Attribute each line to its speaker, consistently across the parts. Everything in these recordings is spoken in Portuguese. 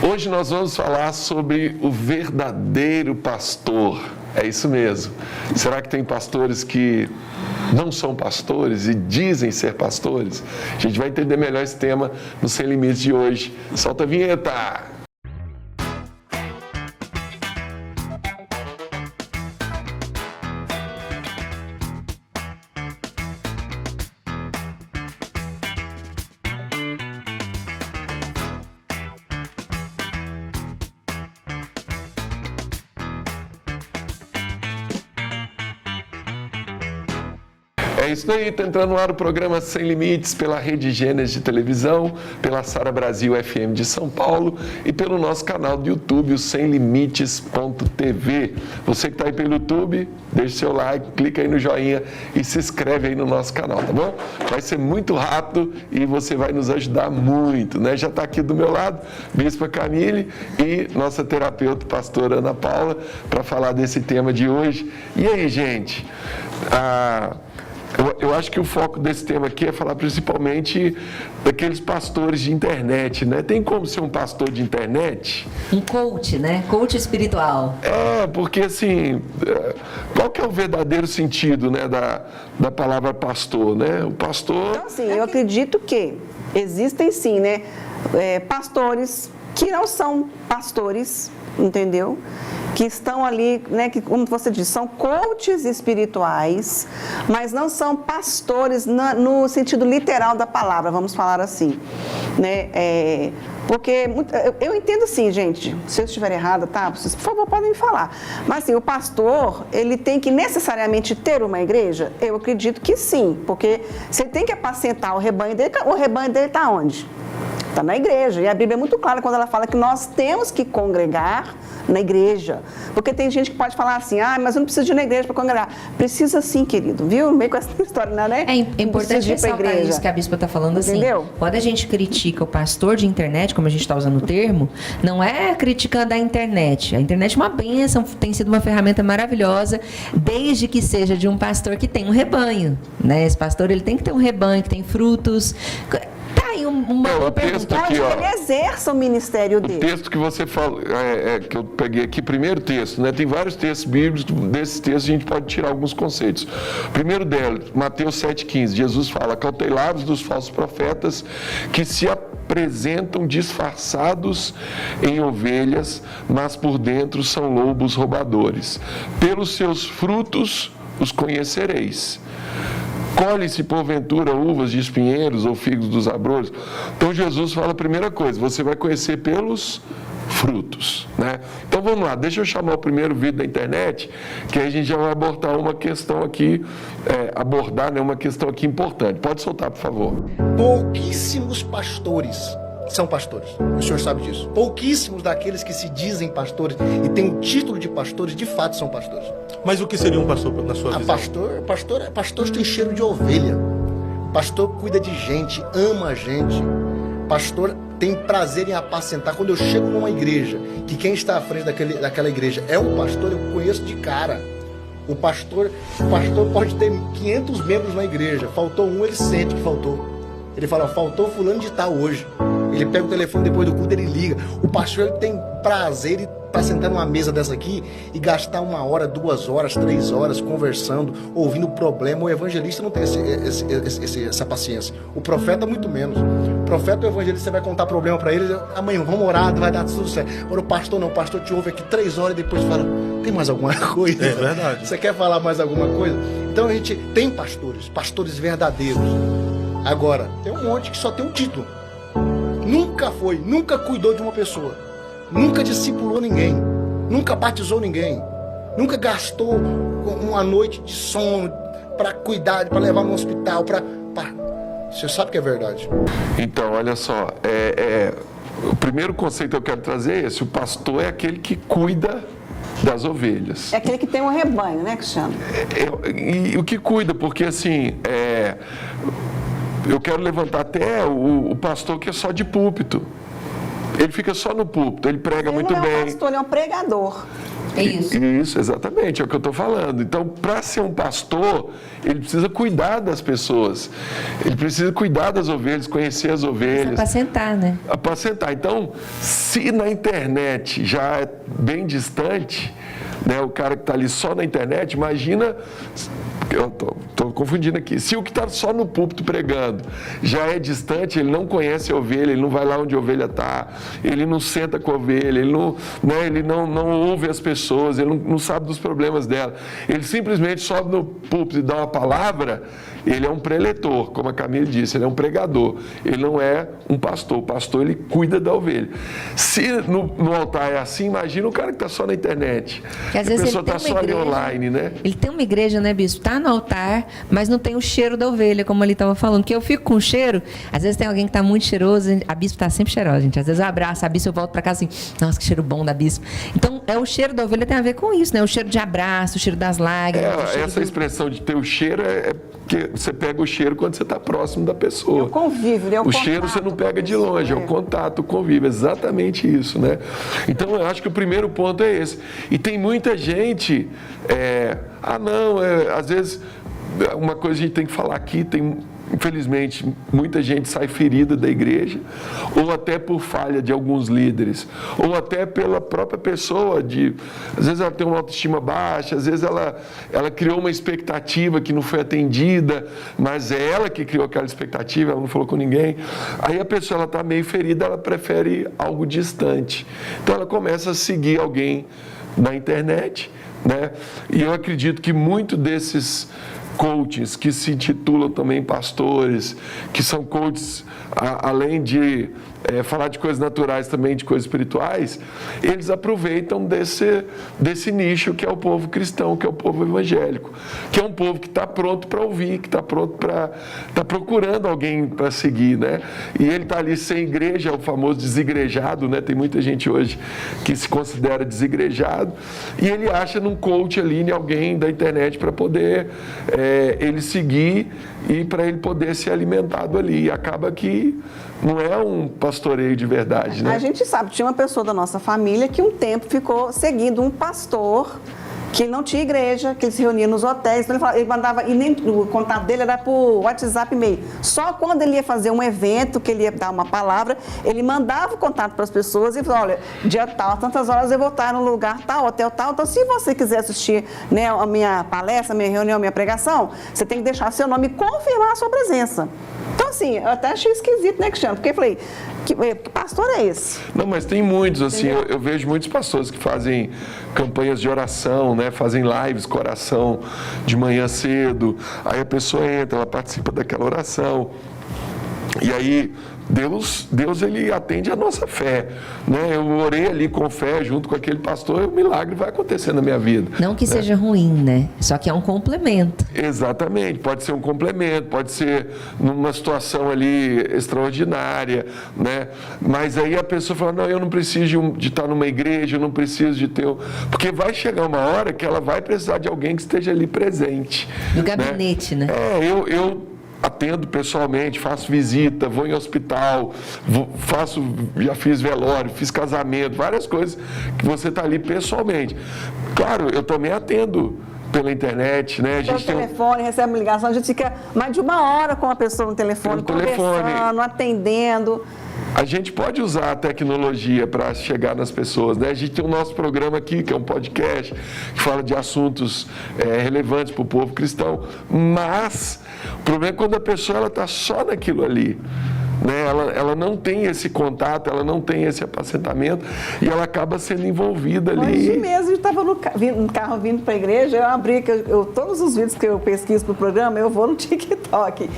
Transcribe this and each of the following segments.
Speaker 1: Hoje nós vamos falar sobre o verdadeiro pastor. É isso mesmo. Será que tem pastores que não são pastores e dizem ser pastores? A gente vai entender melhor esse tema no Sem Limites de hoje. Solta a vinheta! É isso aí, está entrando no ar o programa Sem Limites pela Rede Gênesis de televisão, pela Sara Brasil FM de São Paulo e pelo nosso canal do YouTube, o semlimites.tv. Você que está aí pelo YouTube, deixe seu like, clica aí no joinha e se inscreve aí no nosso canal, tá bom? Vai ser muito rápido e você vai nos ajudar muito, né? Já está aqui do meu lado, Bispa Camille e nossa terapeuta, pastora Ana Paula, para falar desse tema de hoje. E aí, gente? Eu acho que o foco desse tema aqui é falar principalmente daqueles pastores de internet, né? Tem como ser um pastor de internet?
Speaker 2: Um coach, né? Coach espiritual.
Speaker 1: Porque assim, qual que é o verdadeiro sentido, né, da palavra pastor, né? O pastor...
Speaker 3: Então, assim, eu acredito que existem sim, né, pastores que não são pastores, entendeu? Que estão ali, né, que, como você disse, são coaches espirituais, mas não são pastores no sentido literal da palavra, vamos falar assim, né? Porque eu entendo assim, gente, se eu estiver errada, tá? Vocês, por favor, podem me falar. Mas assim, o pastor, ele tem que necessariamente ter uma igreja? Eu acredito que sim, porque você tem que apacentar o rebanho dele está onde? Está na igreja. E a Bíblia é muito clara quando ela fala que nós temos que congregar na igreja. Porque tem gente que pode falar assim, mas eu não preciso de ir na igreja para congregar. Precisa sim, querido, viu? Meio com essa história, né?
Speaker 2: É importante ressaltar isso que a Bispa está falando, assim.
Speaker 3: Entendeu?
Speaker 2: Quando a gente critica o pastor de internet, como a gente está usando o termo, não é criticando a internet. A internet é uma bênção, tem sido uma ferramenta maravilhosa, desde que seja de um pastor que tem um rebanho, né? Esse pastor, ele tem que ter um rebanho, que tem frutos... Tá aí uma pergunta.
Speaker 1: Aqui,
Speaker 3: ele exerça o ministério dele.
Speaker 1: O texto que você falou, que eu peguei aqui, primeiro texto, né? Tem vários textos bíblicos, desses textos a gente pode tirar alguns conceitos. Primeiro deles, Mateus 7,15, Jesus fala, cautelai-vos dos falsos profetas que se apresentam disfarçados em ovelhas, mas por dentro são lobos roubadores. Pelos seus frutos os conhecereis. Colhe-se porventura uvas de espinheiros ou figos dos abrolhos. Então Jesus fala a primeira coisa, você vai conhecer pelos frutos, né? Então vamos lá, deixa eu chamar o primeiro vídeo da internet, que aí a gente já vai abordar uma questão aqui, uma questão aqui importante. Pode soltar, por favor.
Speaker 4: Pouquíssimos pastores são pastores, o senhor sabe disso. Pouquíssimos daqueles que se dizem pastores e têm o título de pastores, de fato são pastores.
Speaker 5: Mas o que seria um pastor na sua visão?
Speaker 4: Pastor tem cheiro de ovelha. Pastor cuida de gente, ama a gente. Pastor tem prazer em apacentar. Quando eu chego numa igreja, que quem está à frente daquela igreja é um pastor, eu conheço de cara. O pastor pode ter 500 membros na igreja, faltou um, ele sente que faltou. Ele fala, faltou fulano de tal hoje. Ele pega o telefone depois do culto, ele liga. O pastor, ele tem prazer para sentar numa mesa dessa aqui e gastar 1 hora, 2 horas, 3 horas conversando, ouvindo o problema. O evangelista não tem essa paciência. O profeta muito menos. O profeta, o evangelista, você vai contar problema para ele, amanhã vamos orar, vai dar tudo certo. Agora o pastor não, o pastor te ouve aqui 3 horas e depois fala, tem mais alguma coisa?
Speaker 5: É verdade.
Speaker 4: Você quer falar mais alguma coisa? Então a gente tem pastores verdadeiros. Agora, tem um monte que só tem um título. Nunca cuidou de uma pessoa. Nunca discipulou ninguém. Nunca batizou ninguém. Nunca gastou uma noite de sono para cuidar, para levar no hospital, Você sabe que é verdade.
Speaker 1: Então, olha só, o primeiro conceito que eu quero trazer é esse, o pastor é aquele que cuida das ovelhas.
Speaker 3: É aquele que tem um rebanho, né, Cristiano?
Speaker 1: E o que cuida, porque assim, eu quero levantar até o pastor que é só de púlpito. Ele fica só no púlpito, ele prega muito bem.
Speaker 3: Ele não é um pastor, ele é um pregador.
Speaker 1: Isso, exatamente, é o que eu estou falando. Então, para ser um pastor, ele precisa cuidar das pessoas, ele precisa cuidar das ovelhas, conhecer as ovelhas.
Speaker 2: Apacentar, né?
Speaker 1: Apacentar. Então, se na internet já é bem distante, né, o cara que está ali só na internet, imagina, eu estou confundindo aqui, se o que está só no púlpito pregando já é distante, ele não conhece a ovelha, ele não vai lá onde a ovelha está, ele não senta com a ovelha, ele não ouve as pessoas, ele não sabe dos problemas dela, ele simplesmente sobe no púlpito e dá uma palavra, ele é um preletor, como a Camille disse, ele é um pregador, ele não é um pastor, o pastor ele cuida da ovelha. Se no altar é assim, imagina o cara que está só na internet,
Speaker 2: que às vezes
Speaker 1: a pessoa está só ali online, né?
Speaker 2: Ele tem uma igreja, né, bispo? Está no altar, mas não tem o cheiro da ovelha, como ele estava falando, que eu fico com cheiro, às vezes tem alguém que está muito cheiroso, a bispo está sempre cheirosa, gente, às vezes eu abraço a bispo, eu volto para casa assim, nossa, que cheiro bom da bispo. Então, o cheiro da ovelha tem a ver com isso, né? O cheiro de abraço, o cheiro das lágrimas.
Speaker 1: Essa expressão de ter o cheiro é porque você pega o cheiro quando você está próximo da pessoa.
Speaker 3: É o convívio, é o contato.
Speaker 1: O cheiro você não pega de longe, é o contato, o convívio, exatamente isso, né? Então, eu acho que o primeiro ponto é esse. E tem muita gente, às vezes, uma coisa a gente tem que falar aqui, infelizmente, muita gente sai ferida da igreja, ou até por falha de alguns líderes, ou até pela própria pessoa, às vezes ela tem uma autoestima baixa, às vezes ela criou uma expectativa que não foi atendida, mas é ela que criou aquela expectativa, ela não falou com ninguém, aí a pessoa está meio ferida, ela prefere algo distante, então ela começa a seguir alguém na internet, né? E eu acredito que muito desses coaches que se intitulam também pastores, que são coaches, além de falar de coisas naturais, também de coisas espirituais, eles aproveitam desse nicho que é o povo cristão, que é o povo evangélico, que é um povo que está pronto para ouvir, que está pronto está procurando alguém para seguir, né? E ele está ali sem igreja, é o famoso desigrejado, né? Tem muita gente hoje que se considera desigrejado, e ele acha num coach ali, em alguém da internet, para poder ele seguir e para ele poder ser alimentado ali. E acaba que não é um pastoreio de verdade, né?
Speaker 3: A gente sabe, tinha uma pessoa da nossa família que um tempo ficou seguindo um pastor que não tinha igreja, que ele se reunia nos hotéis, então ele mandava, e nem o contato dele era por WhatsApp e e-mail. Só quando ele ia fazer um evento, que ele ia dar uma palavra, ele mandava o contato para as pessoas e falava, olha, dia tal, tantas horas eu vou estar no lugar tal, hotel tal, então se você quiser assistir, né, a minha palestra, a minha reunião, a minha pregação, você tem que deixar seu nome e confirmar a sua presença. Então, assim, eu até achei esquisito, né, Cristiano? Porque eu falei, que pastor é esse?
Speaker 1: Não, mas tem muitos, assim, eu vejo muitos pastores que fazem campanhas de oração, né? Fazem lives com oração de manhã cedo, aí a pessoa entra, ela participa daquela oração, e aí Deus ele atende a nossa fé, né? Eu orei ali com fé junto com aquele pastor e o milagre vai acontecer na minha vida.
Speaker 2: Não que seja ruim, né? Só que é um complemento.
Speaker 1: Exatamente, pode ser um complemento, pode ser numa situação ali extraordinária, né? Mas aí a pessoa fala, não, eu não preciso de estar numa igreja, eu não preciso de ter... Porque vai chegar uma hora que ela vai precisar de alguém que esteja ali presente.
Speaker 2: No gabinete, né?
Speaker 1: Eu atendo pessoalmente, faço visita, vou em hospital, já fiz velório, fiz casamento, várias coisas que você está ali pessoalmente. Claro, eu também atendo pela internet, né? A gente
Speaker 3: tem telefone, recebe uma ligação, a gente fica mais de uma hora com a pessoa no telefone, conversando, atendendo.
Speaker 1: A gente pode usar a tecnologia para chegar nas pessoas, né? A gente tem o nosso programa aqui, que é um podcast, que fala de assuntos relevantes para o povo cristão, mas o problema é quando a pessoa está só naquilo ali. Né? Ela não tem esse contato, ela não tem esse apacentamento e ela acaba sendo envolvida ali.
Speaker 3: Hoje mesmo, eu estava no carro vindo para a igreja, eu abri, todos os vídeos que eu pesquiso para o programa, eu vou no TikTok.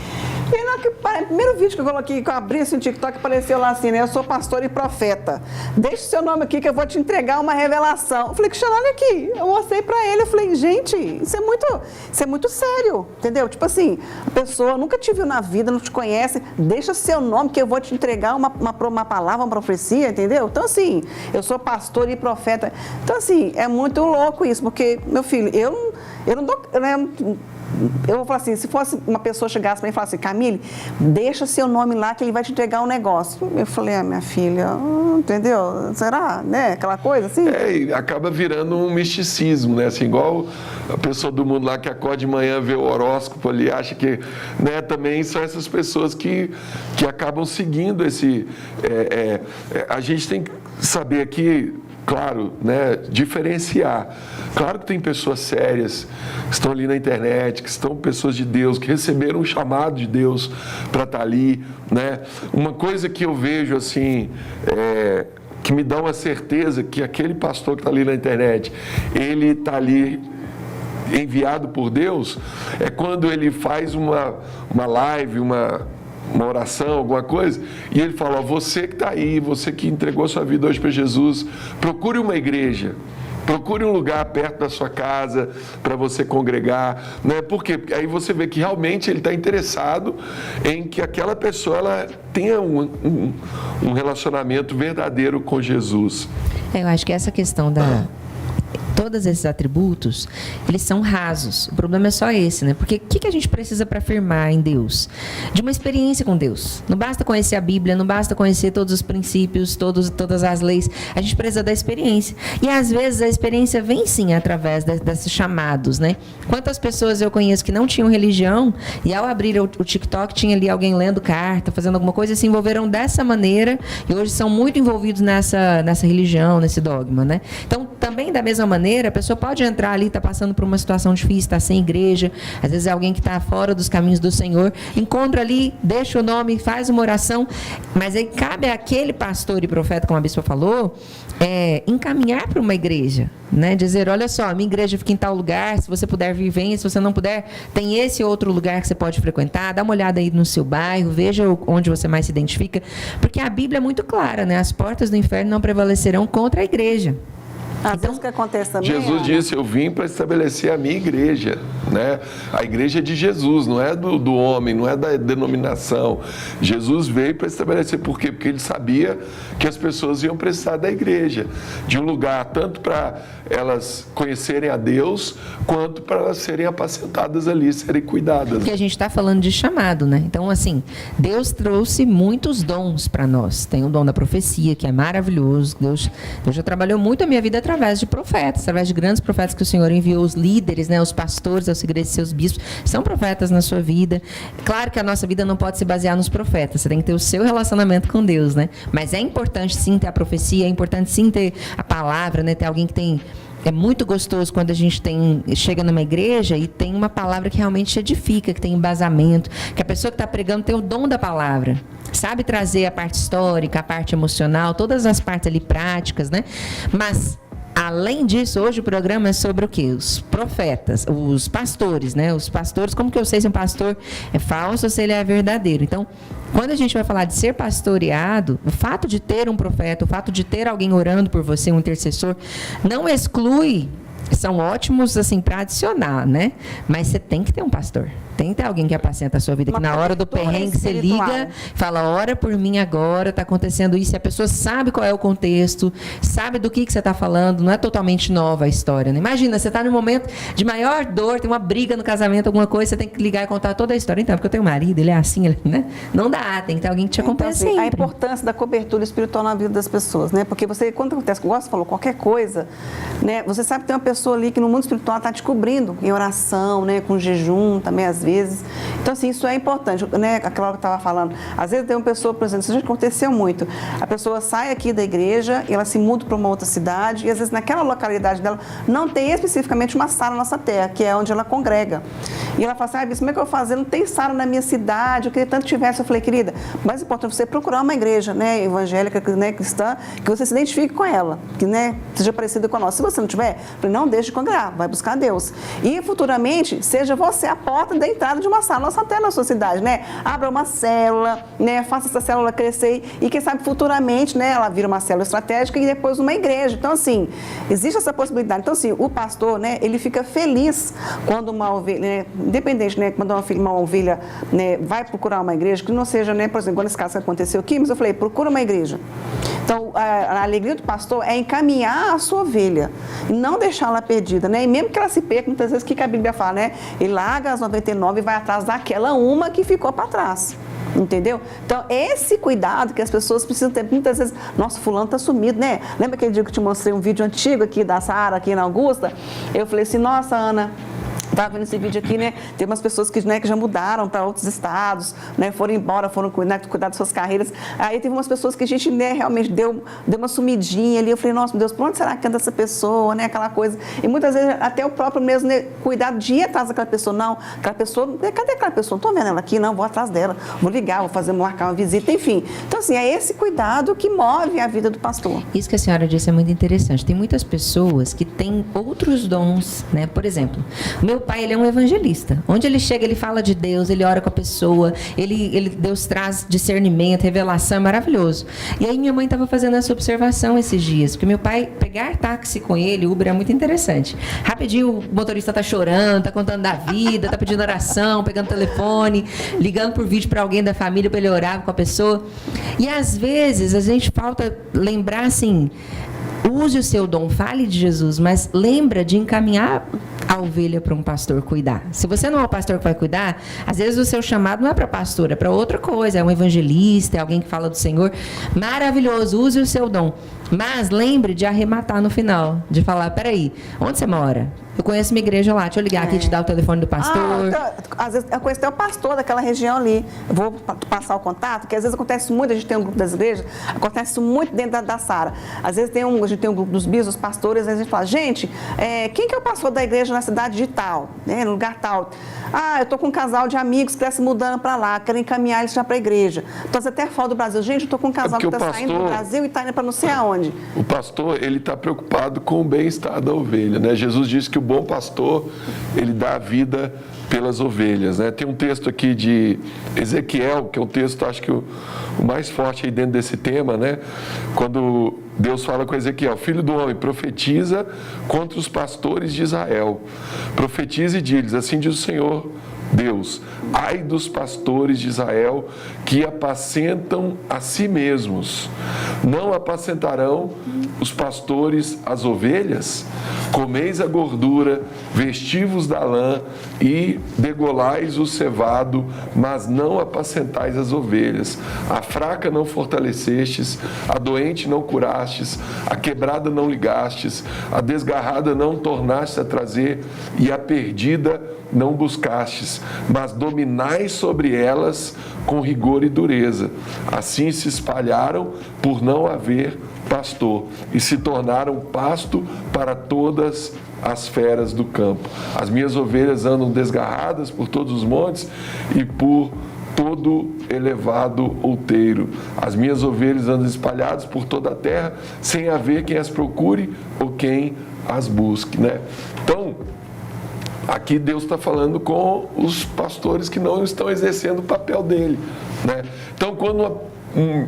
Speaker 3: E o primeiro vídeo que eu coloquei, que eu abri assim, no TikTok, apareceu lá assim, né? Eu sou pastor e profeta. Deixe seu nome aqui que eu vou te entregar uma revelação. Eu falei, Cristiano, olha aqui. Eu mostrei para ele, eu falei, gente, isso é muito sério, entendeu? Tipo assim, a pessoa nunca te viu na vida, não te conhece, deixa seu nome que eu vou te entregar uma palavra, uma profecia, entendeu? Então, assim, eu sou pastor e profeta. Então, assim, é muito louco isso, porque, meu filho, eu não dou... Né, eu vou falar assim, se fosse uma pessoa chegasse para mim e falasse assim, Camille, deixa seu nome lá que ele vai te entregar um negócio. Eu falei, minha filha, entendeu? Será? Né? Aquela coisa assim?
Speaker 1: E acaba virando um misticismo, né? Assim, igual a pessoa do mundo lá que acorda de manhã, vê o horóscopo ali, acha que, né? Também são essas pessoas que acabam seguindo esse... a gente tem que saber aqui, claro, né, diferenciar. Claro que tem pessoas sérias que estão ali na internet, que estão pessoas de Deus, que receberam um chamado de Deus para estar ali, né? Uma coisa que eu vejo assim, que me dá uma certeza que aquele pastor que está ali na internet, ele está ali enviado por Deus, é quando ele faz uma live, uma oração, alguma coisa, e ele fala, você que está aí, você que entregou a sua vida hoje para Jesus, procure uma igreja, procure um lugar perto da sua casa para você congregar, né? Porque aí você vê que realmente ele está interessado em que aquela pessoa ela tenha um relacionamento verdadeiro com Jesus.
Speaker 2: Eu acho que essa questão todos esses atributos, eles são rasos. O problema é só esse, né? Porque o que a gente precisa para afirmar em Deus? De uma experiência com Deus. Não basta conhecer a Bíblia, não basta conhecer todos os princípios, todas as leis. A gente precisa da experiência. E às vezes a experiência vem sim através desses chamados, né? Quantas pessoas eu conheço que não tinham religião e ao abrir o TikTok tinha ali alguém lendo carta, fazendo alguma coisa e se envolveram dessa maneira e hoje são muito envolvidos nessa religião, nesse dogma, né? Então, também da mesma maneira, a pessoa pode entrar ali, está passando por uma situação difícil, está sem igreja, às vezes é alguém que está fora dos caminhos do Senhor, encontra ali, deixa o nome, faz uma oração, mas aí cabe àquele pastor e profeta, como a bispa falou, encaminhar para uma igreja, né? Dizer, olha só, a minha igreja fica em tal lugar, se você puder vir, venha, se você não puder, tem esse outro lugar que você pode frequentar, dá uma olhada aí no seu bairro, veja onde você mais se identifica, porque a Bíblia é muito clara, né? As portas do inferno não prevalecerão contra a igreja.
Speaker 3: Então, o que acontece também,
Speaker 1: Jesus disse, eu vim para estabelecer a minha igreja, né? A igreja é de Jesus, não é do homem, não é da denominação. Jesus veio para estabelecer, por quê? Porque ele sabia que as pessoas iam precisar da igreja, de um lugar tanto para elas conhecerem a Deus, quanto para elas serem apacentadas ali, serem cuidadas.
Speaker 2: Porque a gente está falando de chamado, né? Então, assim, Deus trouxe muitos dons para nós. Tem o dom da profecia, que é maravilhoso. Deus já trabalhou muito a minha vida através de profetas, através de grandes profetas que o Senhor enviou, os líderes, né, os pastores, as igrejas e seus bispos, são profetas na sua vida. Claro que a nossa vida não pode se basear nos profetas, você tem que ter o seu relacionamento com Deus, né? Mas é importante sim ter a profecia, é importante sim ter a palavra, né? Ter alguém que tem... É muito gostoso quando a gente chega numa igreja e tem uma palavra que realmente te edifica, que tem embasamento, que a pessoa que está pregando tem o dom da palavra, sabe trazer a parte histórica, a parte emocional, todas as partes ali práticas, né? Mas, além disso, hoje o programa é sobre o quê? Os profetas, os pastores, né? Os pastores, como que eu sei se um pastor é falso ou se ele é verdadeiro? Então, quando a gente vai falar de ser pastoreado, o fato de ter um profeta, o fato de ter alguém orando por você, um intercessor, não exclui, são ótimos assim para adicionar, né? Mas você tem que ter um pastor. Tem que ter alguém que apacenta a sua vida, que na hora do perrengue você liga, fala, ora por mim agora, está acontecendo isso, e a pessoa sabe qual é o contexto, sabe do que você está falando, não é totalmente nova a história, né? Imagina, você está num momento de maior dor, tem uma briga no casamento, alguma coisa, você tem que ligar e contar toda a história. Então, porque eu tenho um marido, ele é assim, né? Não dá, tem que ter alguém que te acompanhe sempre.
Speaker 3: A importância da cobertura espiritual na vida das pessoas, né? Porque você, quando acontece, como você falou, qualquer coisa, né? Você sabe que tem uma pessoa ali que no mundo espiritual está te cobrindo, em oração, né? Com jejum também, às vezes. Então, assim, isso é importante, né? Aquela que eu estava falando. Às vezes tem uma pessoa, por exemplo, isso já aconteceu muito. A pessoa sai aqui da igreja, ela se muda para uma outra cidade, e às vezes naquela localidade dela não tem especificamente uma sala na nossa terra, que é onde ela congrega. E ela fala assim, como é que eu vou fazer? Não tem sala na minha cidade, eu queria tanto que tivesse. Eu falei, querida, mais importante é você procurar uma igreja, né, evangélica, né, cristã, que você se identifique com ela, que, né, seja parecida com a nossa. Se você não tiver, eu falei, não deixe de congregar, vai buscar Deus. E futuramente, seja você a porta da entrada de uma sala, nossa terra na sua cidade, né? Abra uma célula, né, faça essa célula crescer e quem sabe futuramente, né, ela vira uma célula estratégica e depois uma igreja. Então, assim, existe essa possibilidade. Então, assim, o pastor, né, ele fica feliz quando uma ovelha, né, independente, né, quando uma ovelha, né, vai procurar uma igreja, que não seja, né, por exemplo, nesse caso que aconteceu aqui, mas eu falei, procura uma igreja. Então, a alegria do pastor é encaminhar a sua ovelha e não deixá-la perdida, né? E mesmo que ela se perca, muitas vezes, o que a Bíblia fala, né? Ele larga as 99 e vai atrás daquela uma que ficou para trás. Entendeu? Então, esse cuidado que as pessoas precisam ter, muitas vezes, nossa, fulano tá sumido, né? Lembra aquele dia que eu te mostrei um vídeo antigo aqui da Sara, aqui na Augusta? Eu falei assim, nossa, Ana, estava vendo esse vídeo aqui, né? Tem umas pessoas que, né, que já mudaram para outros estados, né? Foram embora, foram cuidar das suas carreiras. Aí teve umas pessoas que a gente, né, realmente deu uma sumidinha ali. Eu falei, nossa, meu Deus, por onde será que anda essa pessoa, né? Aquela coisa. E muitas vezes até o próprio mesmo, né, cuidado de ir atrás daquela pessoa. Não, aquela pessoa, cadê aquela pessoa? Não estou vendo ela aqui, não, vou atrás dela. Vou ligar, marcar uma visita, enfim. Então, assim, é esse cuidado que move a vida do pastor.
Speaker 2: Isso que a senhora disse é muito interessante. Tem muitas pessoas que têm outros dons, né? Por exemplo, meu pai, ele é um evangelista. Onde ele chega, ele fala de Deus, ele ora com a pessoa, Deus traz discernimento, revelação, é maravilhoso. E aí minha mãe estava fazendo essa observação esses dias, porque meu pai, pegar táxi com ele, Uber, é muito interessante. Rapidinho o motorista tá chorando, tá contando da vida, tá pedindo oração, pegando telefone, ligando por vídeo para alguém da família para ele orar com a pessoa. E às vezes a gente falta lembrar assim, use o seu dom, fale de Jesus, mas lembra de encaminhar a ovelha para um pastor cuidar. Se você não é o pastor que vai cuidar, às vezes o seu chamado não é para pastor, é para outra coisa, é um evangelista, é alguém que fala do Senhor. Maravilhoso, use o seu dom. Mas lembre de arrematar no final, de falar, peraí, onde você mora? Eu conheço uma igreja lá, deixa eu ligar aqui e te dar o telefone do pastor.
Speaker 3: Então, às vezes eu conheço até o pastor daquela região ali. Eu vou passar o contato, que às vezes acontece muito, a gente tem um grupo das igrejas, acontece muito dentro da Sara. Às vezes a gente tem um grupo dos bispos, dos pastores, às vezes a gente fala, gente, quem que é o pastor da igreja na cidade de tal, né, no lugar tal? Eu estou com um casal de amigos que está se mudando para lá, quero encaminhar eles já para a igreja. Então, você até fora do Brasil. Gente, eu estou com um casal que está saindo do Brasil e está indo para não sei aonde.
Speaker 1: O pastor, ele está preocupado com o bem-estar da ovelha, né? Jesus disse que o bom pastor, ele dá a vida pelas ovelhas, né? Tem um texto aqui de Ezequiel, que é um texto, acho que o mais forte aí dentro desse tema, né? Quando Deus fala com Ezequiel, filho do homem, profetiza contra os pastores de Israel. Profetiza e diz, assim diz o Senhor Deus, ai dos pastores de Israel que apacentam a si mesmos. Não apacentarão os pastores as ovelhas? Comeis a gordura, vestivos da lã e degolais o cevado, mas não apacentais as ovelhas. A fraca não fortalecestes, a doente não curastes, a quebrada não ligastes, a desgarrada não tornastes a trazer e a perdida não buscastes, mas dominais sobre elas com rigor e dureza. Assim se espalharam por não haver pastor e se tornaram pasto para todas as feras do campo. As minhas ovelhas andam desgarradas por todos os montes e por todo elevado outeiro. As minhas ovelhas andam espalhadas por toda a terra, sem haver quem as procure ou quem as busque, né? Então, aqui Deus está falando com os pastores que não estão exercendo o papel dele, né? Então, quando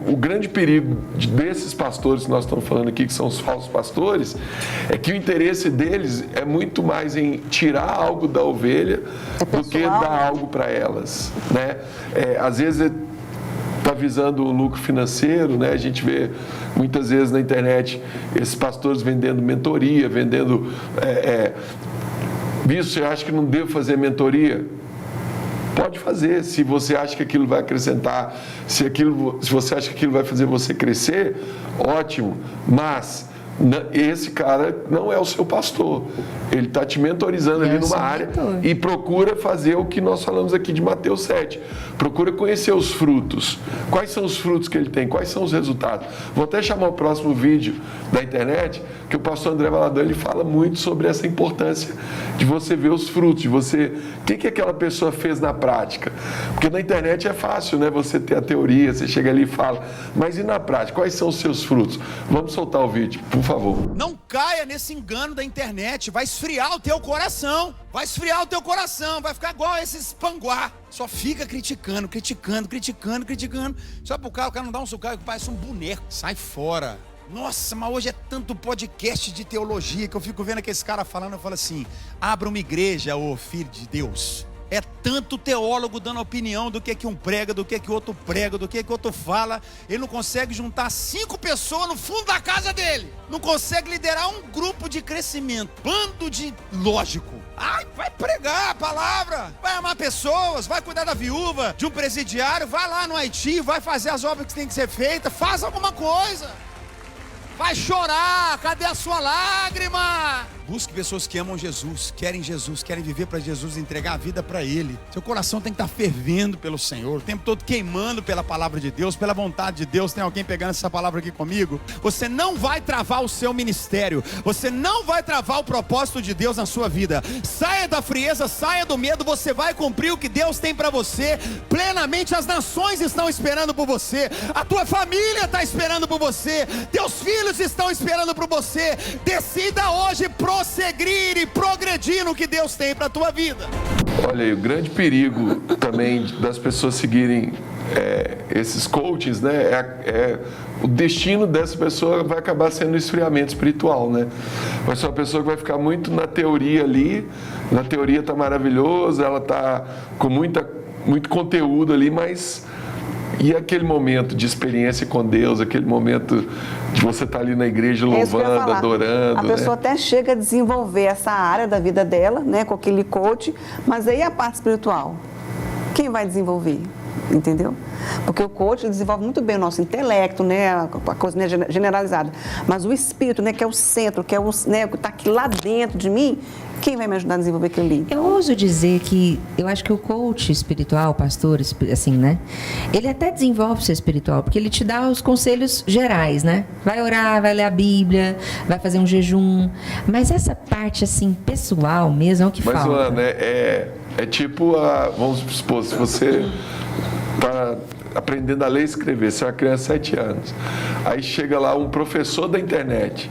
Speaker 1: o grande perigo desses pastores que nós estamos falando aqui, que são os falsos pastores, é que o interesse deles é muito mais em tirar algo da ovelha do que dar algo para elas, né? Às vezes está visando o lucro financeiro, né? A gente vê muitas vezes na internet esses pastores vendendo mentoria, vendendo... Bispo, você acha que não devo fazer mentoria? Pode fazer, se você acha que aquilo vai acrescentar, se você acha que aquilo vai fazer você crescer, ótimo, mas esse cara não é o seu pastor, ele está te mentorizando ali numa área e procura fazer o que nós falamos aqui de Mateus 7, procura conhecer os frutos, quais são os frutos que ele tem, quais são os resultados. Vou até chamar o próximo vídeo da internet, que o pastor André Valadão, ele fala muito sobre essa importância de você ver os frutos, de você, o que aquela pessoa fez na prática, porque na internet é fácil, né, você ter a teoria, você chega ali e fala, mas e na prática, quais são os seus frutos? Vamos soltar o vídeo, por favor.
Speaker 6: Não caia nesse engano da internet, vai esfriar o teu coração, vai ficar igual esses panguá, só fica criticando, só pro cara, o cara não dá um socar que parece um boneco, sai fora. Nossa, mas hoje é tanto podcast de teologia que eu fico vendo aqueles caras falando, eu falo assim, abra uma igreja, ô filho de Deus, É tanto teólogo dando opinião do que um prega, do que outro prega, do que outro fala. Ele não consegue juntar 5 pessoas no fundo da casa dele. Não consegue liderar um grupo de crescimento. Bando de lógico. Ai, vai pregar a palavra, vai amar pessoas, vai cuidar da viúva, de um presidiário, vai lá no Haiti, vai fazer as obras que tem que ser feitas, faz alguma coisa. Vai chorar, cadê a sua lágrima? Busque pessoas que amam Jesus, querem viver para Jesus, entregar a vida para Ele. Seu coração tem que estar fervendo pelo Senhor, o tempo todo queimando pela palavra de Deus, pela vontade de Deus. Tem alguém pegando essa palavra aqui comigo? Você não vai travar o seu ministério, você não vai travar o propósito de Deus na sua vida. Saia da frieza, saia do medo, você vai cumprir o que Deus tem para você plenamente. As nações estão esperando por você, a tua família está esperando por você, teus filhos estão esperando por você. Decida hoje prosseguir e progredir no que Deus tem para a tua vida.
Speaker 1: Olha aí, o grande perigo também das pessoas seguirem esses coachings, né? O destino dessa pessoa vai acabar sendo esfriamento espiritual, né? Vai ser uma pessoa que vai ficar muito na teoria ali, na teoria tá maravilhoso, ela tá com muito conteúdo ali, mas e aquele momento de experiência com Deus, aquele momento de você estar ali na igreja louvando, adorando.
Speaker 3: A pessoa até chega a desenvolver essa área da vida dela, né, com aquele coach, mas aí a parte espiritual, quem vai desenvolver? Entendeu? Porque o coach desenvolve muito bem o nosso intelecto, né, a coisa generalizada, mas o espírito, né, que é o centro, que é o, né, que está aqui lá dentro de mim, quem vai me ajudar a desenvolver aquilo ali?
Speaker 2: Eu ouso dizer que eu acho que o coach espiritual, pastor, assim, né? Ele até desenvolve o seu espiritual, porque ele te dá os conselhos gerais, né? Vai orar, vai ler a Bíblia, vai fazer um jejum. Mas essa parte, assim, pessoal mesmo é o que falta.
Speaker 1: Mas, Ana, é tipo, vamos supor, se você está aprendendo a ler e escrever, você é uma criança de 7 anos. Aí chega lá um professor da internet.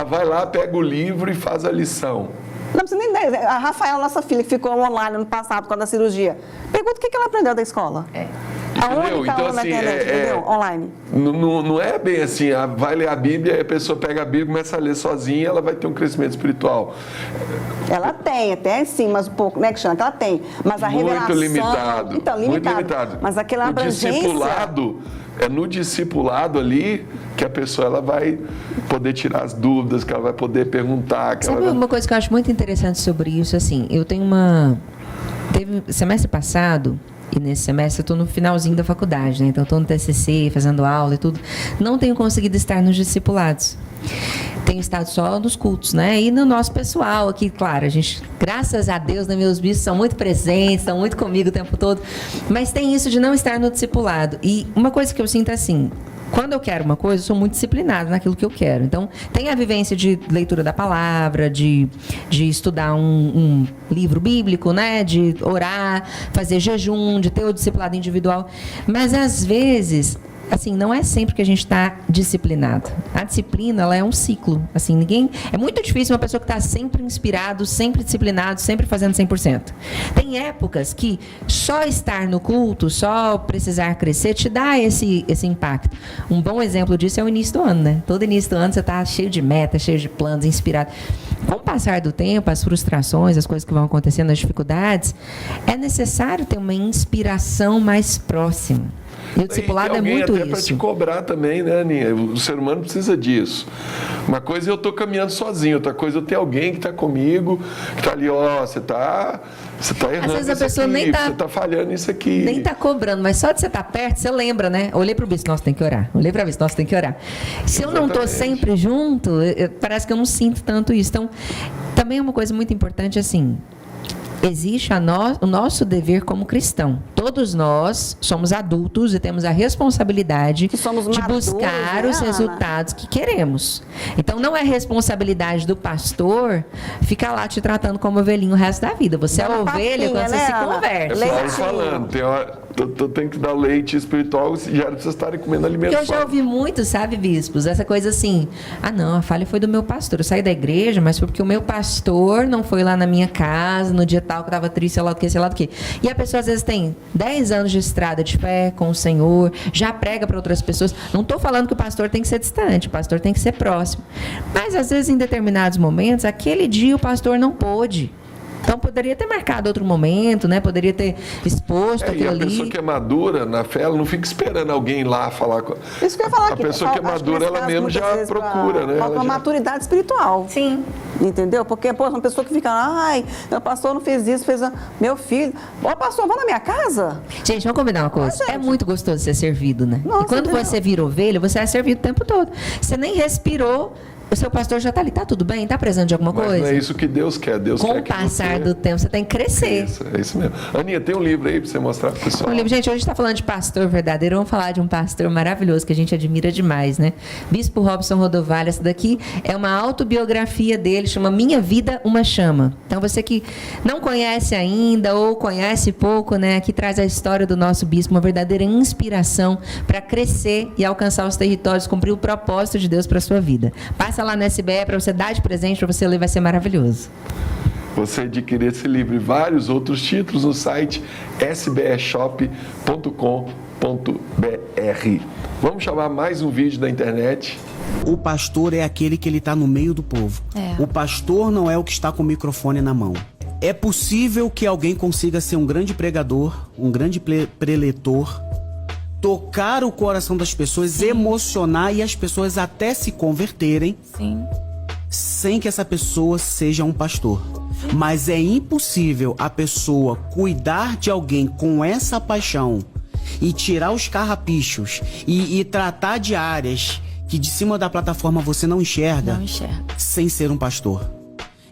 Speaker 1: Vai lá, pega o livro e faz a lição.
Speaker 3: Não precisa nem dar. A Rafaela, nossa filha, que ficou online ano passado por causa da cirurgia. Pergunta o que ela aprendeu da escola.
Speaker 1: Entendeu? Então, assim,
Speaker 3: entendeu? Online.
Speaker 1: Não é bem assim, vai ler a Bíblia, aí a pessoa pega a Bíblia e começa a ler sozinha, ela vai ter um crescimento espiritual.
Speaker 3: Ela tem, até sim, mas um pouco, né, Cristiano? Ela tem. Mas a revelação...
Speaker 1: Muito limitado.
Speaker 3: Então, limitado. Muito limitado. Mas aquela abrangência...
Speaker 1: É no discipulado ali que a pessoa ela vai poder tirar as dúvidas, que ela vai poder perguntar.
Speaker 2: Sabe uma coisa que eu acho muito interessante sobre isso? Assim, eu tenho teve semestre passado, e nesse semestre eu estou no finalzinho da faculdade, né? Então eu estou no TCC, fazendo aula e tudo. Não tenho conseguido estar nos discipulados. Tenho estado só nos cultos, né? E no nosso pessoal aqui, claro, a gente, graças a Deus, né, meus bichos são muito presentes, estão muito comigo o tempo todo, mas tem isso de não estar no discipulado. E uma coisa que eu sinto assim, quando eu quero uma coisa, eu sou muito disciplinada naquilo que eu quero. Então, tem a vivência de leitura da palavra, de estudar um livro bíblico, né? De orar, fazer jejum, de ter o discipulado individual. Mas, às vezes, assim, não é sempre que a gente está disciplinado. A disciplina, ela é um ciclo. Assim, é muito difícil uma pessoa que está sempre inspirado, sempre disciplinado, sempre fazendo 100%. Tem épocas que só estar no culto, só precisar crescer, te dá esse impacto. Um bom exemplo disso é o início do ano, né? Todo início do ano você está cheio de metas, cheio de planos, inspirado. Com o passar do tempo, as frustrações, as coisas que vão acontecendo, as dificuldades, é necessário ter uma inspiração mais próxima. E o discipulado é muito
Speaker 1: até
Speaker 2: isso.
Speaker 1: Para te cobrar também, né, Aninha? O ser humano precisa disso. Uma coisa é eu estou caminhando sozinho, outra coisa é eu ter alguém que está comigo, que está ali, você está errando.
Speaker 2: Às vezes a pessoa nem está...
Speaker 1: Você está falhando isso aqui.
Speaker 2: Nem está cobrando, mas só de você estar perto, você lembra, né? Olhei para o bispo, nossa, tem que orar. Olhei para o bispo, nossa, tem que orar. Se eu não estou sempre junto, parece que eu não sinto tanto isso. Então, também é uma coisa muito importante, assim... Existe o nosso dever como cristão. Todos nós somos adultos e temos a responsabilidade de buscar os resultados que queremos. Então, não é responsabilidade do pastor ficar lá te tratando como ovelhinho o resto da vida. Você é ovelha quando você se converte.
Speaker 1: É falando, tem que dar leite espiritual já para vocês estarem comendo alimento.
Speaker 2: Porque eu já ouvi muito, sabe, bispos? Essa coisa assim, não, a falha foi do meu pastor. Eu saí da igreja, mas foi porque o meu pastor não foi lá na minha casa no dia tal que estava triste, sei lá do que. E a pessoa às vezes tem 10 anos de estrada de fé com o Senhor, já prega para outras pessoas. Não estou falando que o pastor tem que ser distante, o pastor tem que ser próximo. Mas às vezes em determinados momentos, aquele dia o pastor não pôde. Então poderia ter marcado outro momento, né? Poderia ter exposto
Speaker 1: E
Speaker 2: aquilo
Speaker 1: a
Speaker 2: ali.
Speaker 1: pessoa que é madura na fé, ela não fica esperando alguém lá falar com
Speaker 3: Isso que eu ia falar
Speaker 1: a
Speaker 3: aqui.
Speaker 1: pessoa que é madura, ela mesmo já procura, né?
Speaker 3: Falta
Speaker 1: Ela
Speaker 3: uma
Speaker 1: já...
Speaker 3: maturidade espiritual.
Speaker 2: Sim.
Speaker 3: Entendeu? Porque, pô, uma pessoa que fica, ai, meu pastor não fez isso, fez... Meu filho, ó, pastor, vá na minha casa.
Speaker 2: Gente, vamos combinar uma coisa.
Speaker 3: gente.
Speaker 2: É muito gostoso ser servido, né?
Speaker 3: Nossa,
Speaker 2: e quando
Speaker 3: Deus.
Speaker 2: você vira ovelha, você é servido o tempo todo. Você nem respirou, o seu pastor já tá ali. Tá tudo bem? Tá precisando de alguma
Speaker 1: Mas
Speaker 2: coisa?
Speaker 1: não é isso que Deus quer. Deus
Speaker 2: Com
Speaker 1: quer
Speaker 2: o
Speaker 1: que
Speaker 2: passar
Speaker 1: você...
Speaker 2: do tempo, você tem que crescer.
Speaker 1: É isso mesmo. Aninha, tem um livro aí para você mostrar pro pessoal.
Speaker 2: Um livro. Gente, hoje a gente está falando de pastor verdadeiro. Vamos falar de um pastor maravilhoso que a gente admira demais, né? Bispo Robson Rodovalho. Essa daqui é uma autobiografia dele, chama Minha Vida, Uma Chama. Então, você que não conhece ainda ou conhece pouco, né? Aqui traz a história do nosso bispo, uma verdadeira inspiração para crescer e alcançar os territórios, cumprir o propósito de Deus para sua vida. Passa lá no SBE para você dar de presente, para você ler, vai ser maravilhoso.
Speaker 1: Você adquirir esse livro e vários outros títulos no site sbshop.com.br. Vamos chamar mais um vídeo da internet.
Speaker 7: O pastor é aquele que ele está no meio do povo. O pastor não é o que está com o microfone na mão. É possível que alguém consiga ser um grande pregador, um grande preletor, tocar o coração das pessoas, emocionar e as pessoas até se converterem, sem que essa pessoa seja um pastor. Mas é impossível a pessoa cuidar de alguém com essa paixão e tirar os carrapichos e tratar de áreas que de cima da plataforma você não enxerga, sem ser um pastor.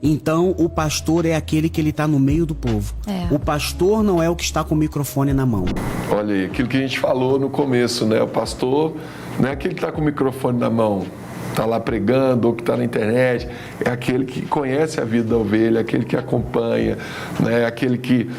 Speaker 7: Então, o pastor é aquele que ele está no meio do povo. O pastor não é o que está com o microfone na mão.
Speaker 1: Olha aí, aquilo que a gente falou no começo, né? O pastor não é aquele que está com o microfone na mão, está lá pregando ou que está na internet, é aquele que conhece a vida da ovelha, aquele que acompanha, né? Aquele que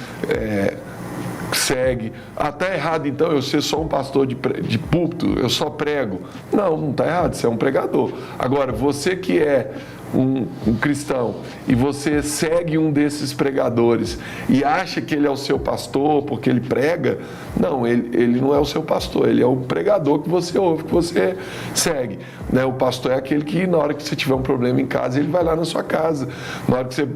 Speaker 1: segue. Ah, tá errado então eu ser só um pastor de púlpito, eu só prego. Não está errado, você é um pregador. Agora, você que é um cristão e você segue um desses pregadores e acha que ele é o seu pastor porque ele prega, não, ele não é o seu pastor, ele é o pregador que você ouve, que você segue, né? O pastor é aquele que na hora que você tiver um problema em casa, ele vai lá na sua casa, na hora que você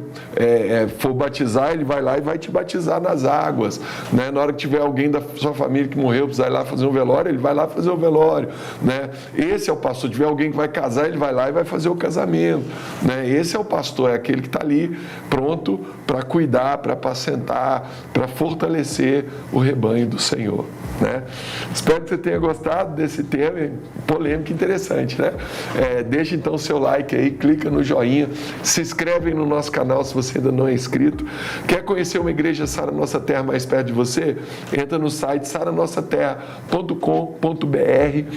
Speaker 1: for batizar, ele vai lá e vai te batizar nas águas, né? Na hora que tiver alguém da sua família que morreu, precisar ir lá fazer um velório, ele vai lá fazer o velório, né? Esse é o pastor. Se tiver alguém que vai casar, ele vai lá e vai fazer o casamento, né? Esse é o pastor, é aquele que está ali pronto para cuidar, para apacentar, para fortalecer o rebanho do Senhor, né? Espero que você tenha gostado desse tema polêmico e interessante, né? Deixa então o seu like aí, clica no joinha, se inscreve no nosso canal se você ainda não é inscrito. Quer conhecer uma igreja Sara Nossa Terra mais perto de você? Entra no site saranossaterra.com.br.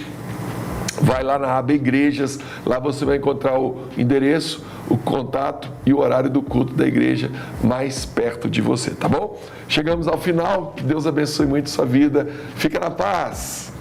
Speaker 1: Vai lá na aba Igrejas, lá você vai encontrar o endereço, o contato e o horário do culto da igreja mais perto de você, tá bom? Chegamos ao final, que Deus abençoe muito sua vida, fica na paz!